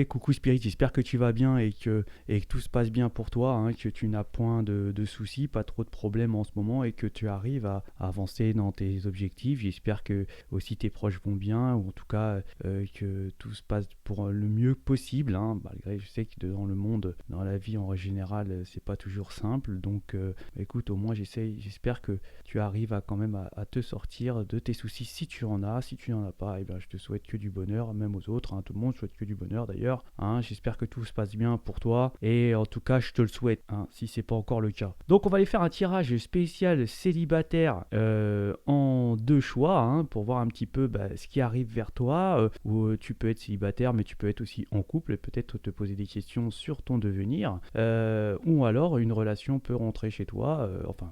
Coucou Spirit, j'espère que tu vas bien et que tout se passe bien pour toi, hein, que tu n'as point de soucis, pas trop de problèmes en ce moment et que tu arrives à avancer dans tes objectifs. J'espère que aussi tes proches vont bien ou en tout cas que tout se passe pour le mieux possible, hein, malgré je sais que dans le monde, dans la vie en général, c'est pas toujours simple. Donc écoute, au moins j'espère que tu arrives à quand même à te sortir de tes soucis si tu en as. Si tu n'en as pas, eh bien, je te souhaite que du bonheur, même aux autres, hein, tout le monde souhaite que du bonheur d'ailleurs, hein. J'espère que tout se passe bien pour toi et en tout cas je te le souhaite, hein, si c'est pas encore le cas. Donc on va aller faire un tirage spécial célibataire en deux choix, hein, pour voir un petit peu ce qui arrive vers toi, où tu peux être célibataire mais tu peux être aussi en couple et peut-être te poser des questions sur ton devenir, ou alors une relation peut rentrer chez toi,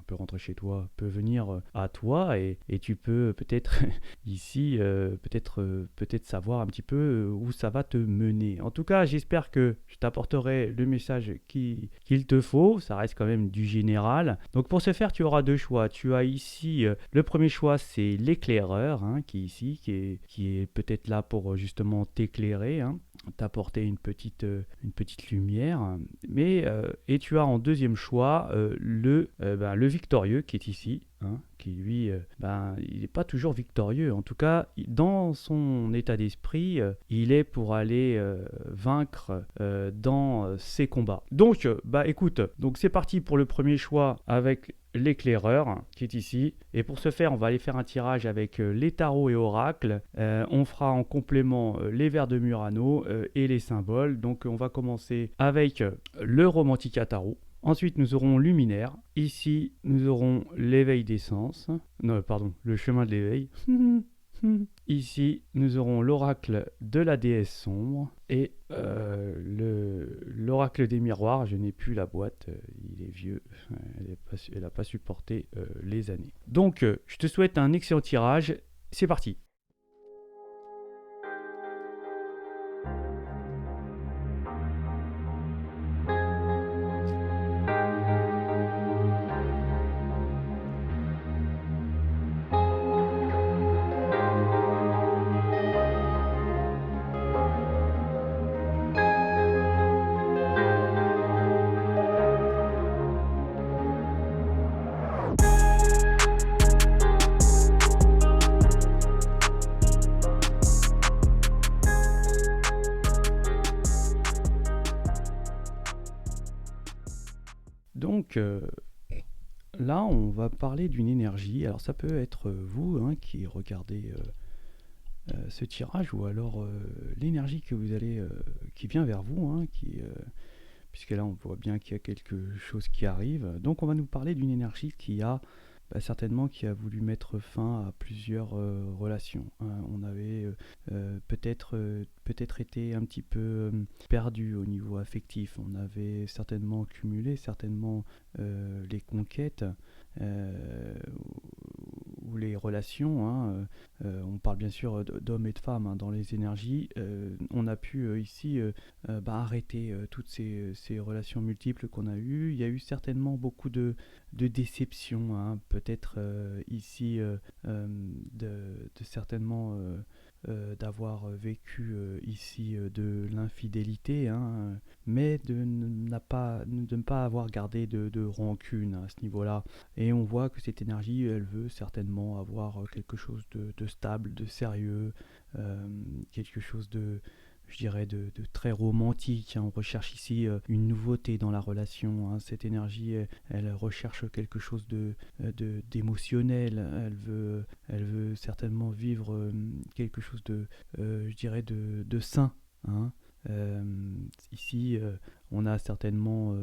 peut rentrer chez toi, peut venir à toi et tu peux peut-être ici peut-être savoir un petit peu où ça va te mener. En tout cas, j'espère que je t'apporterai le message qu'il te faut. Ça reste quand même du général. Donc pour ce faire, tu auras deux choix. Tu as ici le premier choix, c'est l'éclaireur, hein, qui est ici, qui est peut-être là pour justement t'éclairer, hein, t'apporter une petite lumière. Et tu as en deuxième choix le victorieux qui est ici, hein, qui lui, il n'est pas toujours victorieux. En tout cas, dans son état d'esprit, il est pour aller vaincre dans ses combats. Donc, écoute, donc c'est parti pour le premier choix avec l'éclaireur qui est ici. Et pour ce faire, on va aller faire un tirage avec les tarots et oracles. On fera en complément les vers de Murano et les symboles. Donc on va commencer avec le Romantica Tarot. Ensuite, nous aurons Luminaire. Ici, nous aurons l'éveil des sens. Non, pardon, le chemin de l'éveil. Ici, nous aurons l'oracle de la déesse sombre et l'oracle des miroirs. Je n'ai plus la boîte, il est vieux, elle n'a pas supporté les années. Donc, je te souhaite un excellent tirage. C'est parti. Donc, là, on va parler d'une énergie. Alors, ça peut être vous, hein, qui regardez ce tirage, ou alors l'énergie que vous allez, qui vient vers vous, hein, puisque là, on voit bien qu'il y a quelque chose qui arrive. Donc, on va nous parler d'une énergie qui a certainement qui a voulu mettre fin à plusieurs relations, hein. On avait peut-être été un petit peu perdu au niveau affectif. On avait certainement cumulé les conquêtes ou les relations, hein. On parle bien sûr d'hommes et de femmes, hein, dans les énergies. On a pu ici arrêter toutes ces relations multiples qu'on a eues. Il y a eu certainement beaucoup de déception, hein, peut-être ici de certainement d'avoir vécu ici de l'infidélité, hein, mais de ne pas avoir gardé de rancune à ce niveau-là. Et on voit que cette énergie, elle veut certainement avoir quelque chose de stable, de sérieux, quelque chose je dirais, de très romantique, hein. On recherche ici une nouveauté dans la relation, hein. Cette énergie, elle recherche quelque chose d'émotionnel. Elle veut certainement vivre quelque chose je dirais, de sain, hein. Ici, on a certainement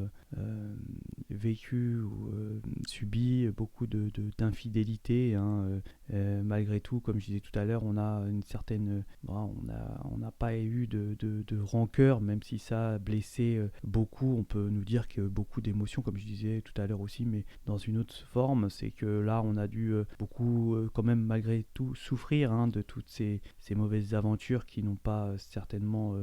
vécu ou subi beaucoup d'infidélité, hein. Malgré tout, comme je disais tout à l'heure, on a une certaine, on n'a pas eu de rancœur, même si ça a blessé beaucoup. On peut nous dire que beaucoup d'émotions, comme je disais tout à l'heure aussi, mais dans une autre forme. C'est que là, on a dû beaucoup, quand même, malgré tout, souffrir, hein, de toutes ces mauvaises aventures qui n'ont pas certainement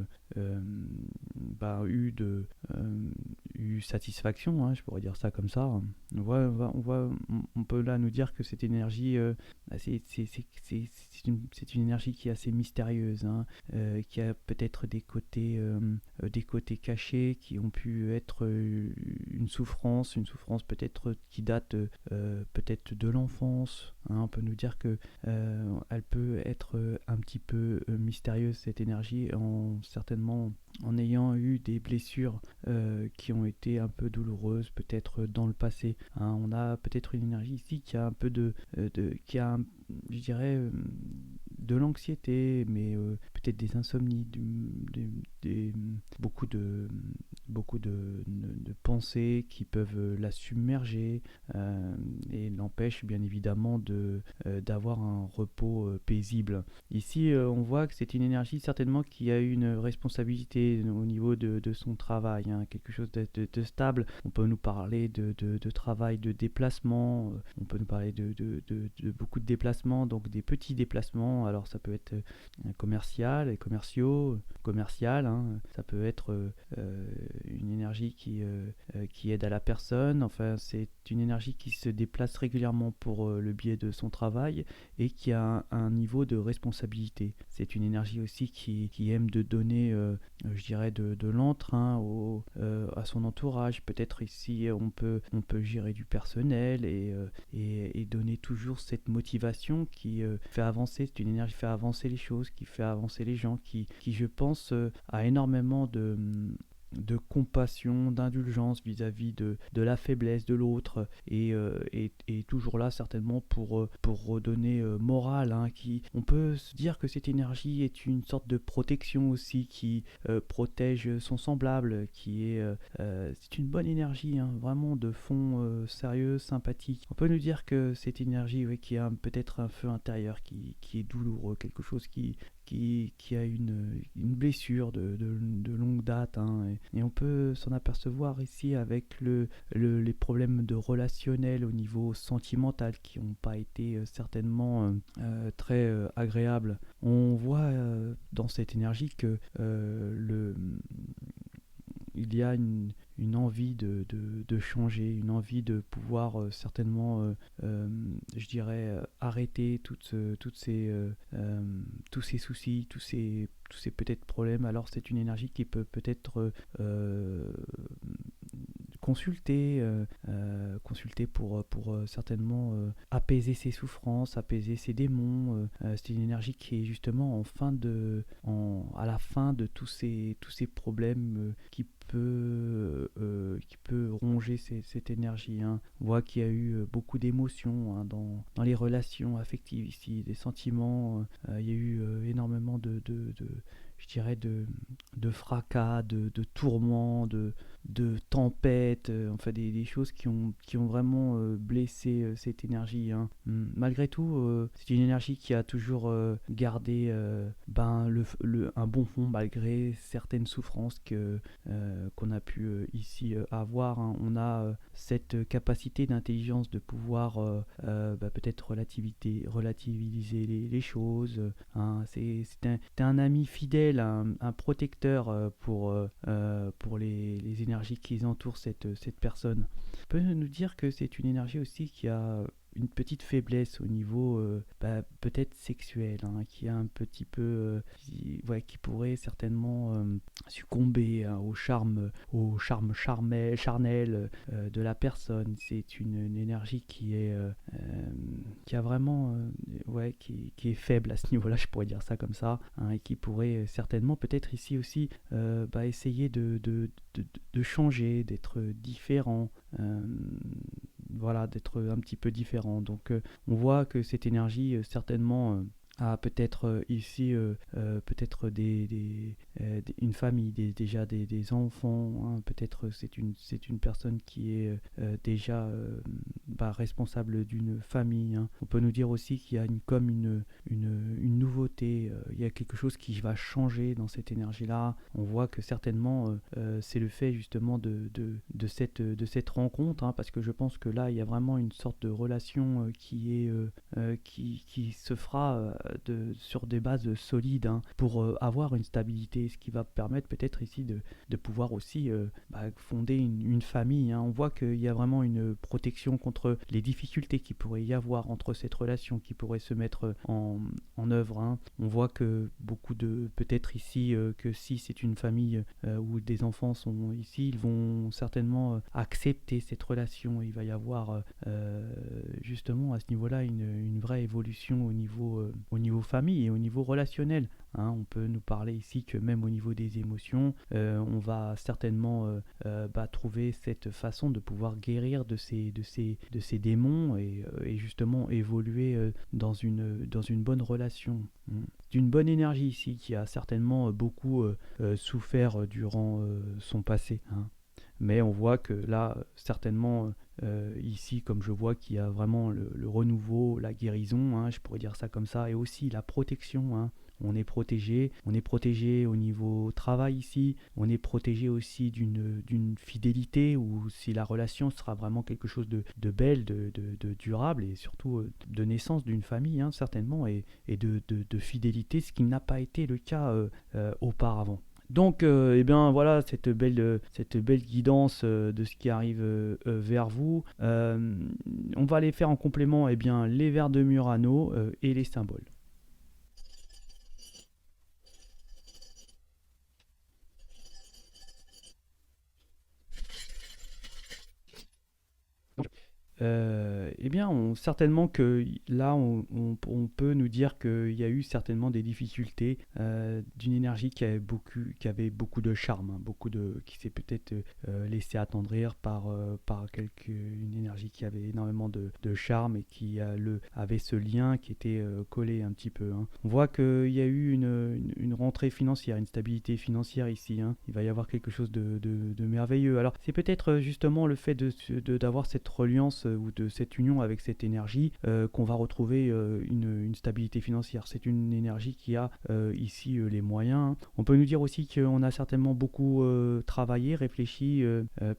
eu satisfaction, hein, je pourrais dire ça comme ça. On peut là nous dire que cette énergie C'est une énergie qui est assez mystérieuse, hein, qui a peut-être des côtés cachés qui ont pu être une souffrance peut-être qui date peut-être de l'enfance, hein. On peut nous dire que elle peut être un petit peu mystérieuse, cette énergie, certainement en ayant eu des blessures qui ont été un peu douloureuses peut-être dans le passé, hein. On a peut-être une énergie ici qui a un peu qui a je dirais de l'anxiété, mais peut-être des insomnies, des- beaucoup de beaucoup de pensées qui peuvent la submerger, et l'empêchent bien évidemment d'avoir un repos paisible. Ici, on voit que c'est une énergie certainement qui a une responsabilité au niveau de son travail, hein, quelque chose de stable. On peut nous parler de travail, de déplacement, on peut nous parler de beaucoup de déplacements, donc des petits déplacements. Alors ça peut être commercial et commercial, hein. Ça peut être une énergie qui aide à la personne. Enfin, c'est une énergie qui se déplace régulièrement pour le biais de son travail et qui a un niveau de responsabilité. C'est une énergie aussi qui aime de donner, je dirais, de l'entrain à son entourage. Peut-être ici, on peut gérer du personnel et donner toujours cette motivation qui fait avancer. C'est une énergie qui fait avancer les choses, qui fait avancer les gens, qui je pense, a énormément de compassion, d'indulgence vis-à-vis de la faiblesse de l'autre, et toujours là certainement pour redonner morale, hein, on peut se dire que cette énergie est une sorte de protection aussi qui protège son semblable, c'est une bonne énergie, hein, vraiment de fond sérieux, sympathique. On peut nous dire que cette énergie, oui, qui a peut-être un feu intérieur qui est douloureux, quelque chose qui a une blessure de longue date, hein, et on peut s'en apercevoir ici avec les problèmes de relationnel au niveau sentimental qui n'ont pas été certainement très agréables. On voit dans cette énergie que il y a une envie de changer, une envie de pouvoir certainement, je dirais, arrêter tous ces soucis, tous ces peut-être problèmes. Alors c'est une énergie qui peut peut-être consulter pour certainement apaiser ses souffrances, apaiser ses démons. C'est une énergie qui est justement à la fin de tous ces problèmes qui peut ronger cette énergie, hein. On voit qu'il y a eu beaucoup d'émotions, hein, dans les relations affectives ici, des sentiments. Il y a eu énormément je dirais de fracas, de tourments, de tempêtes, enfin des choses qui ont vraiment blessé cette énergie, hein. Malgré tout, c'est une énergie qui a toujours gardé un bon fond malgré certaines souffrances qu'on a pu ici avoir, hein. On a cette capacité d'intelligence de pouvoir peut-être relativiser les choses, hein. C'est un ami fidèle, un protecteur pour les énergies qui entourent cette personne. On peut nous dire que c'est une énergie aussi qui a une petite faiblesse au niveau peut-être sexuel, hein, qui a un petit peu qui pourrait certainement succomber, hein, au charme charnel de la personne. C'est une énergie qui a vraiment qui est faible à ce niveau-là, je pourrais dire ça comme ça, hein, et qui pourrait certainement peut-être ici aussi essayer de changer, d'être différent, voilà, d'être un petit peu différent. Donc on voit que cette énergie certainement a peut-être ici peut-être une famille, déjà des enfants, hein. Peut-être c'est une personne qui est déjà responsable d'une famille, hein. On peut nous dire aussi qu'il y a comme une nouveauté, il y a quelque chose qui va changer dans cette énergie-là. On voit que certainement c'est le fait justement de cette rencontre, hein, parce que je pense que là il y a vraiment une sorte de relation qui se fera sur des bases solides, hein, pour avoir une stabilité, ce qui va permettre peut-être ici de pouvoir aussi fonder une famille, hein. On voit qu'il y a vraiment une protection contre les difficultés qu'il pourrait y avoir entre cette relation qui pourrait se mettre en œuvre, hein. On voit que beaucoup de, peut-être ici, que si c'est une famille où des enfants sont ici, ils vont certainement accepter cette relation. Il va y avoir justement à ce niveau-là une vraie évolution au niveau famille et au niveau relationnel, hein. On peut nous parler ici que même au niveau des émotions, on va certainement trouver cette façon de pouvoir guérir de ces démons et justement évoluer dans une bonne relation. D'une bonne énergie ici qui a certainement beaucoup souffert durant son passé, hein. Mais on voit que là, certainement, ici, comme je vois qu'il y a vraiment le renouveau, la guérison, hein, je pourrais dire ça comme ça, et aussi la protection, hein. On est protégé au niveau travail ici, on est protégé aussi d'une fidélité, ou si la relation sera vraiment quelque chose de belle, de durable, et surtout de naissance d'une famille, hein, certainement, et de fidélité, ce qui n'a pas été le cas auparavant. Donc, eh bien, voilà cette belle guidance de ce qui arrive vers vous. On va aller faire en complément, eh bien, les vers de Murano et les symboles. Eh bien, certainement que là, on peut nous dire qu'il y a eu certainement des difficultés d'une énergie qui avait beaucoup de charme, hein, qui s'est peut-être laissé attendrir par une énergie qui avait énormément de charme et qui avait ce lien qui était collé un petit peu, hein. On voit qu'il y a eu une rentrée financière, une stabilité financière ici, hein. Il va y avoir quelque chose de merveilleux. Alors, c'est peut-être justement le fait d'avoir cette reliance ou de cette union avec cette énergie qu'on va retrouver une stabilité financière. C'est une énergie qui a ici les moyens, hein. On peut nous dire aussi qu'on a certainement beaucoup travaillé, réfléchi,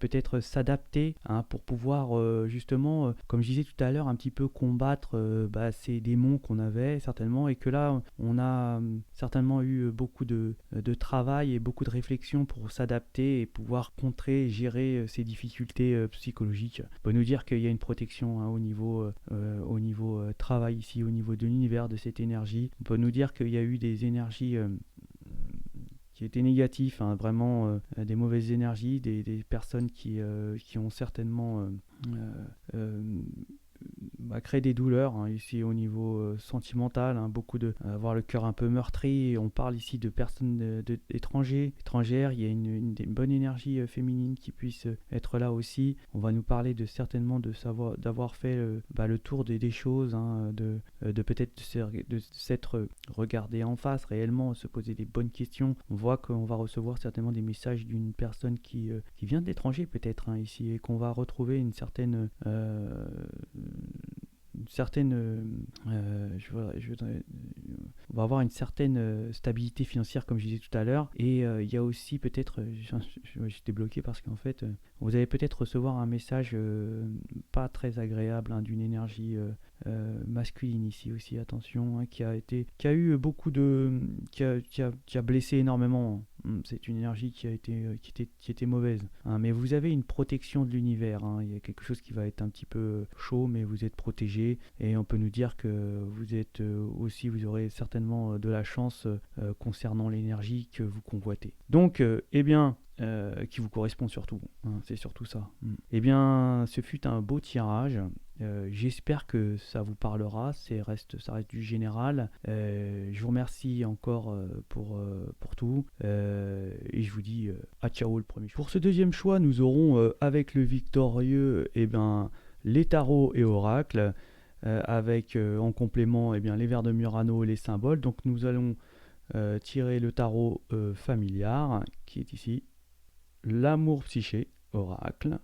peut-être s'adapter, hein, pour pouvoir justement, comme je disais tout à l'heure, un petit peu combattre ces démons qu'on avait certainement, et que là on a certainement eu beaucoup de travail et beaucoup de réflexion pour s'adapter et pouvoir contrer, gérer ces difficultés psychologiques. On peut nous dire qu'il y a une protection, hein, au niveau travail ici, au niveau de l'univers, de cette énergie. On peut nous dire qu'il y a eu des énergies qui étaient négatives, hein, vraiment des mauvaises énergies, des personnes qui ont certainement créé des douleurs, hein, ici au niveau sentimental, hein, beaucoup avoir le cœur un peu meurtri. On parle ici de personnes étrangères. Il y a une bonne énergie féminine qui puisse être là aussi. On va nous parler d'avoir fait le tour des choses, hein, de peut-être de s'être regardé en face réellement, se poser des bonnes questions. On voit qu'on va recevoir certainement des messages d'une personne qui vient de l'étranger peut-être, hein, ici, et qu'on va retrouver une certaine on va avoir une certaine stabilité financière, comme je disais tout à l'heure. Et il y a aussi peut-être, j'étais bloqué parce qu'en fait, vous allez peut-être recevoir un message pas très agréable, hein, d'une énergie masculine ici aussi, attention, hein, qui a eu beaucoup qui a blessé énormément. C'est une énergie qui était mauvaise, hein, mais vous avez une protection de l'univers, hein. Il y a quelque chose qui va être un petit peu chaud, mais vous êtes protégé, et on peut nous dire que vous aurez certainement de la chance concernant l'énergie que vous convoitez. Donc, eh bien, qui vous correspond surtout, hein, c'est surtout ça. Eh bien, ce fut un beau tirage. J'espère que ça vous parlera. Ça reste du général. Je vous remercie encore pour tout. Et je vous dis à ciao le premier choix. Pour ce deuxième choix, nous aurons avec le victorieux, les tarots et oracles. Avec en complément, les vers de Murano et les symboles. Donc nous allons tirer le tarot familiar qui est ici, l'amour psyché, oracle,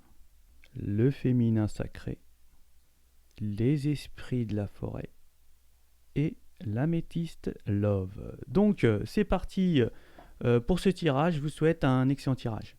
le féminin sacré, les esprits de la forêt et l'améthyste love. Donc c'est parti pour ce tirage. Je vous souhaite un excellent tirage.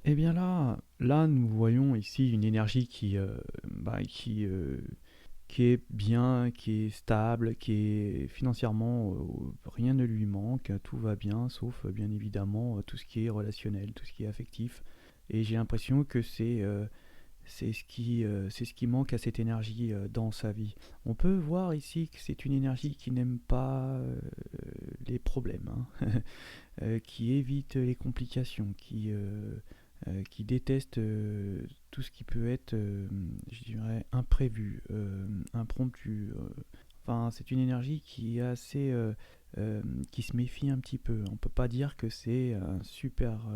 Eh bien là, nous voyons ici une énergie bah, qui est bien, qui est stable, qui est financièrement, rien ne lui manque, tout va bien, sauf bien évidemment tout ce qui est relationnel, tout ce qui est affectif. Et j'ai l'impression que c'est ce qui manque à cette énergie dans sa vie. On peut voir ici que c'est une énergie qui n'aime pas les problèmes, hein, qui évite les complications, qui déteste tout ce qui peut être, je dirais, imprévu, impromptu. Enfin, c'est une énergie qui est assez, qui se méfie un petit peu. On peut pas dire que c'est un super.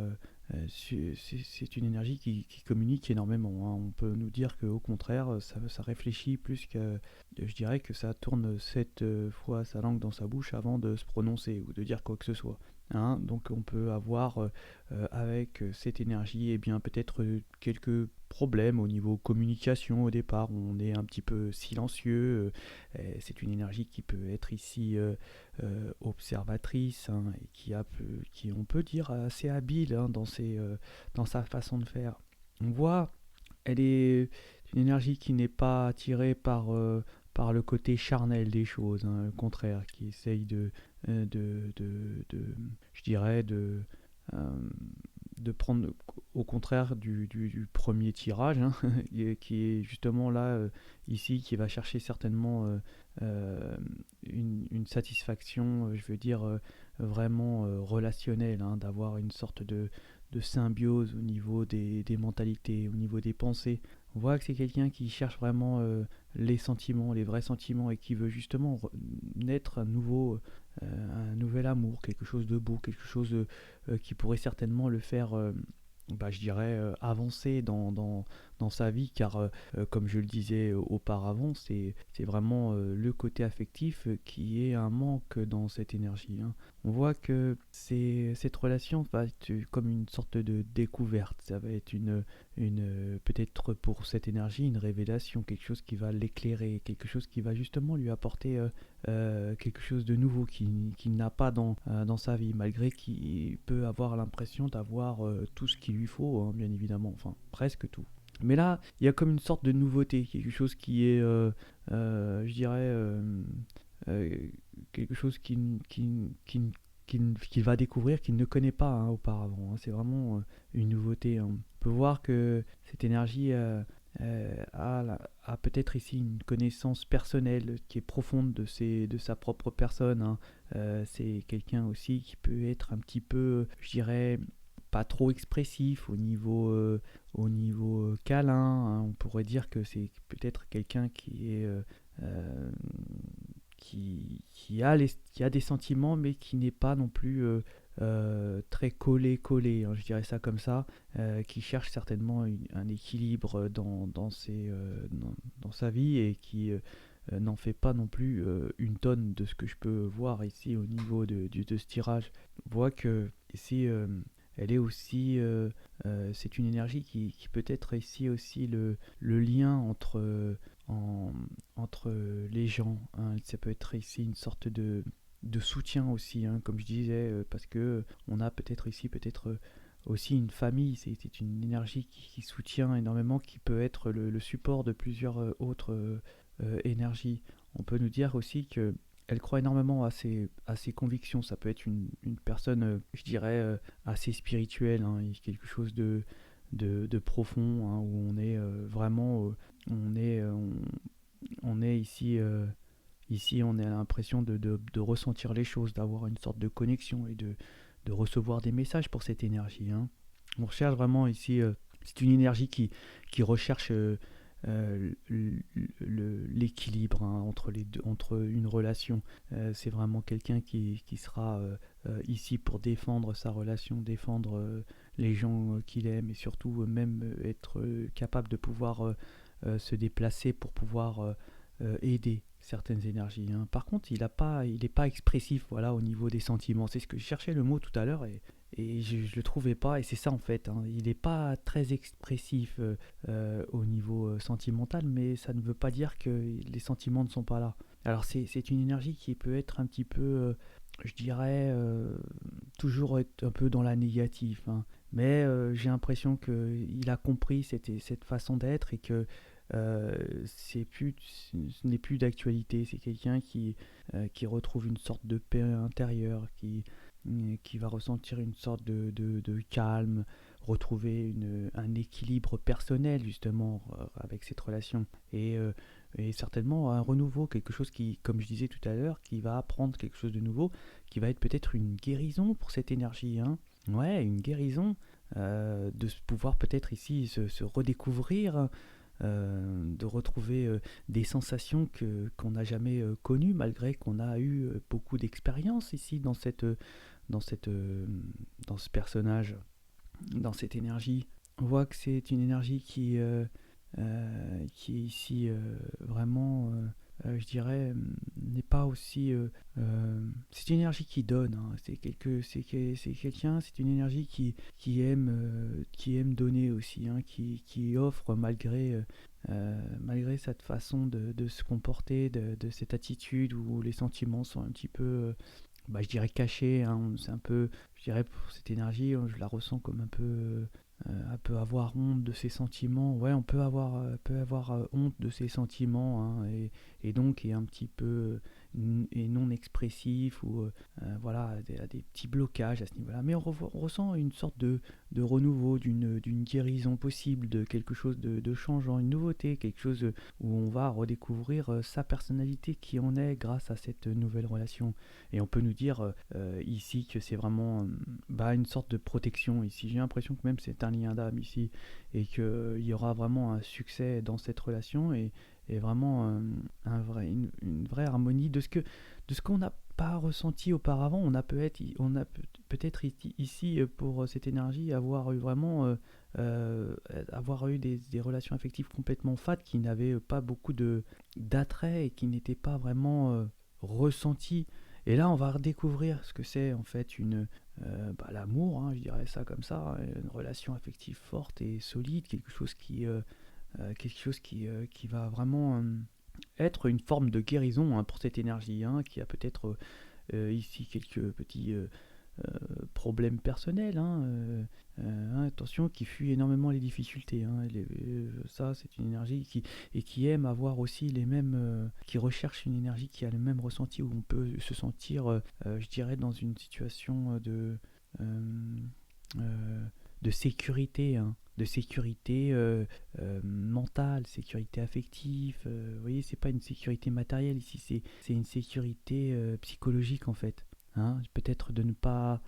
C'est une énergie qui communique énormément, hein. On peut nous dire qu'au contraire, ça réfléchit plus que. Je dirais que ça tourne 7 fois sa langue dans sa bouche avant de se prononcer ou de dire quoi que ce soit, hein. Donc on peut avoir avec cette énergie, eh bien peut-être quelques problèmes au niveau communication au départ. On est un petit peu silencieux. C'est une énergie qui peut être ici observatrice, hein, et qui, on peut dire, assez habile, hein, dans sa façon de faire. On voit, elle est une énergie qui n'est pas attirée par le côté charnel des choses, hein, au contraire, qui essaye je dirais, euh, de prendre au contraire du premier tirage, hein, qui est justement là, ici, qui va chercher certainement euh, une satisfaction, je veux dire, vraiment relationnelle, hein, d'avoir une sorte de symbiose au niveau des mentalités, au niveau des pensées. On voit que c'est quelqu'un qui cherche vraiment les sentiments, les vrais sentiments, et qui veut justement naître un nouvel amour, quelque chose de beau, quelque chose qui pourrait certainement le faire, bah, je dirais, avancer dans sa vie, car comme je le disais auparavant, c'est vraiment le côté affectif qui est un manque dans cette énergie, hein. On voit que cette relation va être comme une sorte de découverte, ça va être peut-être pour cette énergie une révélation, quelque chose qui va l'éclairer, quelque chose qui va justement lui apporter quelque chose de nouveau qu'il n'a pas dans sa vie, malgré qu'il peut avoir l'impression d'avoir tout ce qu'il lui faut, hein, bien évidemment, enfin presque tout. Mais là, il y a comme une sorte de nouveauté, quelque chose qui est, je dirais, euh, quelque chose qu'il va découvrir, qu'il ne connaît pas, hein, auparavant, hein. C'est vraiment une nouveauté, hein. On peut voir que cette énergie a peut-être ici une connaissance personnelle qui est profonde de sa propre personne, hein. C'est quelqu'un aussi qui peut être un petit peu, je dirais, pas trop expressif au niveau câlin, hein. On pourrait dire que c'est peut-être quelqu'un euh, qui a des sentiments, mais qui n'est pas non plus très collé, hein, je dirais ça comme ça, qui cherche certainement un équilibre dans sa vie, et qui n'en fait pas non plus une tonne, de ce que je peux voir ici au niveau de ce tirage. On voit que ici, elle est aussi, c'est une énergie qui peut être ici aussi le lien en- entre les gens, hein. Ça peut être ici une sorte de soutien aussi, hein, comme je disais, parce que on a peut-être ici, aussi une famille. C'est une énergie qui soutient énormément, qui peut être le support de plusieurs autres énergies. On peut nous dire aussi que elle croit énormément à ses convictions. Ça peut être une personne, je dirais, assez spirituelle, hein, quelque chose de profond, hein, où on est vraiment, on est, euh, on, on est ici, ici on a l'impression de ressentir les choses, d'avoir une sorte de connexion, et de recevoir des messages pour cette énergie, hein. On recherche vraiment ici, c'est une énergie qui recherche l'équilibre, hein, entre une relation. C'est vraiment quelqu'un qui sera ici pour défendre sa relation, défendre les gens qu'il aime, et surtout même être capable de pouvoir se déplacer pour pouvoir aider certaines énergies, hein. Par contre, il n'est pas expressif, voilà, au niveau des sentiments. C'est ce que je cherchais le mot tout à l'heure, et je ne le trouvais pas, et c'est ça en fait, hein. Il n'est pas très expressif au niveau sentimental, mais ça ne veut pas dire que les sentiments ne sont pas là. Alors c'est une énergie qui peut être un petit peu, je dirais, toujours être un peu dans la négative, hein. mais j'ai l'impression qu'il a compris cette façon d'être et que euh, ce n'est plus d'actualité. C'est quelqu'un qui retrouve une sorte de paix intérieure, qui va ressentir une sorte de calme, retrouver un équilibre personnel justement avec cette relation. Et certainement un renouveau, quelque chose qui, comme je disais tout à l'heure, qui va apprendre quelque chose de nouveau, qui va être peut-être une guérison pour cette énergie, hein. Ouais, une guérison, de pouvoir peut-être ici se redécouvrir, de retrouver des sensations qu'on n'a jamais connues, malgré qu'on a eu beaucoup d'expérience ici dans, cette, euh, dans ce personnage, dans cette énergie. On voit que c'est une énergie qui est ici vraiment, je dirais, n'est pas aussi... c'est une énergie qui donne, hein. C'est quelqu'un, c'est une énergie qui aime donner aussi, hein, qui offre malgré cette façon de se comporter, de cette attitude où les sentiments sont un petit peu... je dirais cachés, hein. C'est un peu, je dirais, pour cette énergie, je la ressens comme un peu avoir honte de ses sentiments. Ouais, on peut avoir honte de ses sentiments, hein, et donc est un petit peu et non expressif ou voilà, des petits blocages à ce niveau-là. Mais on ressent une sorte de renouveau, d'une guérison possible, de quelque chose de changeant, une nouveauté, quelque chose où on va redécouvrir sa personnalité qui en est grâce à cette nouvelle relation. Et on peut nous dire ici que c'est vraiment une sorte de protection ici. J'ai l'impression que même c'est un lien d'âme ici et qu'il y aura vraiment un succès dans cette relation et vraiment une vraie harmonie de ce qu'on n'a pas ressenti auparavant. On a peut-être ici pour cette énergie avoir eu vraiment avoir eu des relations affectives complètement fades qui n'avaient pas beaucoup d'attrait et qui n'étaient pas vraiment ressenties. Et là, on va redécouvrir ce que c'est en fait l'amour, hein, je dirais ça comme ça, une relation affective forte et solide, quelque chose qui va vraiment être une forme de guérison, hein, pour cette énergie, hein, qui a peut-être ici quelques petits problèmes personnels, hein, attention, qui fuit énormément les difficultés, hein, ça c'est une énergie qui aime avoir aussi les mêmes, qui recherche une énergie qui a le même ressenti, où on peut se sentir, je dirais, dans une situation euh, de sécurité, hein, de sécurité mentale, sécurité affective. Vous voyez, c'est pas une sécurité matérielle ici, c'est une sécurité psychologique en fait. Hein, peut-être de ne pas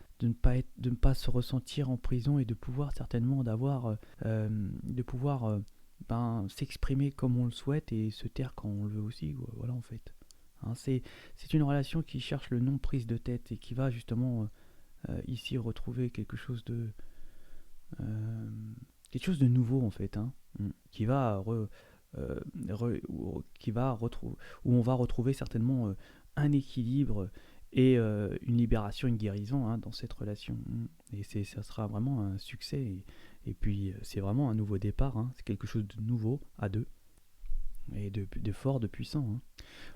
se ressentir en prison et de pouvoir certainement de pouvoir s'exprimer comme on le souhaite et se taire quand on le veut aussi. Voilà en fait. Hein, c'est une relation qui cherche le non prise de tête et qui va justement ici retrouver euh, quelque chose de nouveau en fait, hein, qui va qui va retrouver, où on va retrouver certainement un équilibre et une libération, une guérison, hein, dans cette relation. Et ça sera vraiment un succès. Et puis c'est vraiment un nouveau départ, hein. C'est quelque chose de nouveau à deux et de fort, de puissant, hein.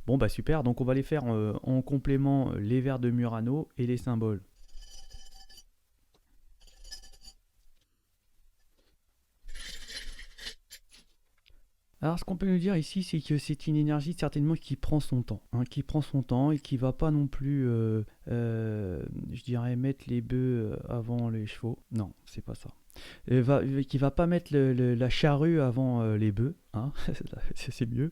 Bon bah super, donc on va les faire en complément, les vers de Murano et les symboles. Alors, ce qu'on peut nous dire ici, c'est que c'est une énergie certainement qui prend son temps, hein, qui prend son temps et qui va pas non plus, je dirais, mettre les bœufs avant les chevaux. Non, c'est pas ça. Qui va pas mettre la charrue avant les bœufs, hein, c'est mieux,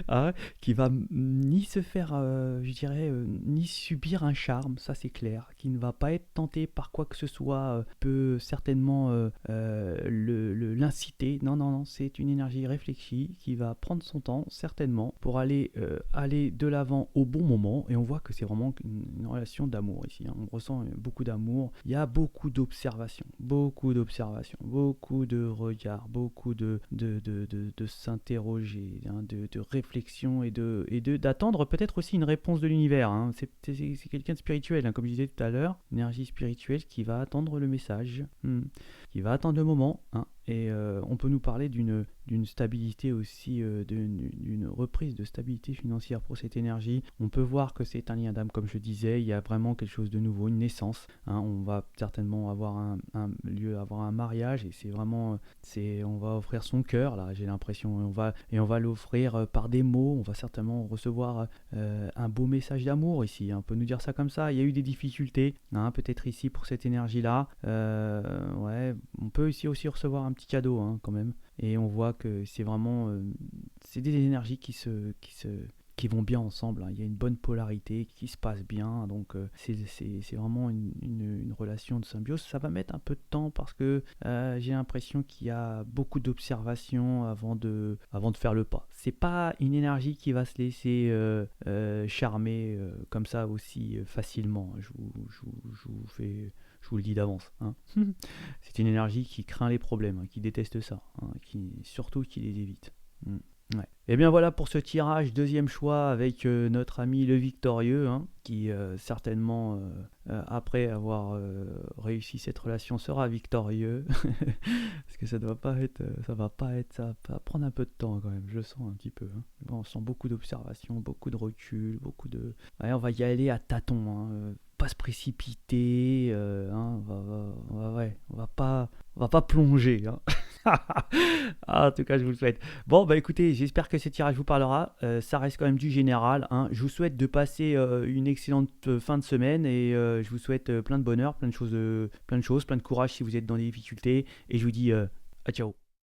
hein, qui va ni se faire, je dirais, ni subir un charme, ça c'est clair, qui ne va pas être tenté par quoi que ce soit, peut certainement l'inciter. Non, non, non, c'est une énergie réfléchie qui va prendre son temps, certainement, pour aller de l'avant au bon moment, et on voit que c'est vraiment une relation d'amour ici, hein. On ressent beaucoup d'amour, il y a beaucoup de regards, beaucoup de s'interroger, hein, de réflexion d'attendre peut-être aussi une réponse de l'univers, hein. C'est quelqu'un de spirituel, hein, comme je disais tout à l'heure, énergie spirituelle qui va attendre le message. qui va attendre le moment, hein, et on peut nous parler d'une stabilité aussi, d'une reprise de stabilité financière pour cette énergie. On peut voir que c'est un lien d'âme, comme je disais, il y a vraiment quelque chose de nouveau, une naissance, hein. On va certainement avoir avoir un mariage, et c'est vraiment, on va offrir son cœur, là, j'ai l'impression, et on va l'offrir par des mots. On va certainement recevoir un beau message d'amour ici, hein. On peut nous dire ça comme ça. Il y a eu des difficultés, hein, peut-être ici pour cette énergie-là. Ouais, on peut ici aussi recevoir un petit cadeau, hein, quand même. Et on voit que c'est vraiment, c'est des énergies qui vont bien ensemble, hein. Il y a une bonne polarité qui se passe bien, donc c'est vraiment une relation de symbiose. Ça va mettre un peu de temps parce que j'ai l'impression qu'il y a beaucoup d'observations avant de faire le pas. C'est pas une énergie qui va se laisser charmer comme ça aussi facilement. Je vous le dis d'avance, hein. C'est une énergie qui craint les problèmes, hein, qui déteste ça, hein, surtout qui les évite. Mm. Ouais. Et bien voilà pour ce tirage, deuxième choix avec notre ami le victorieux, hein, qui certainement, après avoir réussi cette relation, sera victorieux. Parce que ça doit pas être, ça va pas être, ça va prendre un peu de temps quand même, je le sens un petit peu, hein. Bon, on sent beaucoup d'observation, beaucoup de recul, Ouais, on va y aller à tâtons, hein, pas se précipiter, hein, ouais, on va pas plonger, hein. Ah, en tout cas, je vous le souhaite. Bon, bah écoutez, j'espère que ce tirage vous parlera. Ça reste quand même du général, hein. Je vous souhaite de passer une excellente fin de semaine, et je vous souhaite plein de bonheur, plein de choses, plein de courage si vous êtes dans des difficultés. Et je vous dis à ciao.